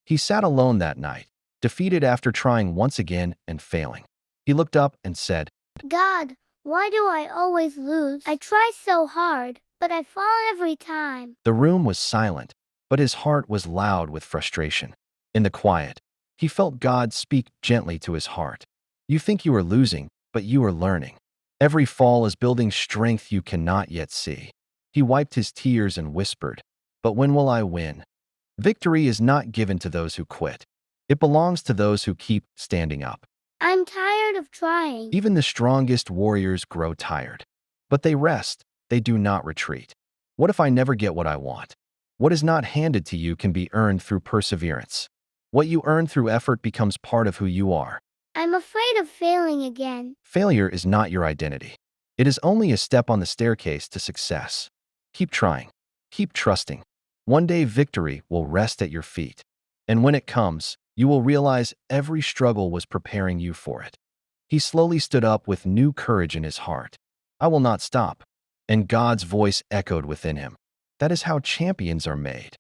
He sat alone that night, defeated after trying once again and failing. He looked up and said, God, why do I always lose? I try so hard, but I fall every time. The room was silent, but his heart was loud with frustration. In the quiet, he felt God speak gently to his heart. You think you are losing, but you are learning. Every fall is building strength you cannot yet see. He wiped his tears and whispered, but when will I win? Victory is not given to those who quit. It belongs to those who keep standing up. I'm tired of trying. Even the strongest warriors grow tired. But they rest, they do not retreat. What if I never get what I want? What is not handed to you can be earned through perseverance. What you earn through effort becomes part of who you are. I'm afraid of failing again. Failure is not your identity. It is only a step on the staircase to success. Keep trying. Keep trusting. One day victory will rest at your feet. And when it comes, you will realize every struggle was preparing you for it. He slowly stood up with new courage in his heart. I will not stop. And God's voice echoed within him. That is how champions are made.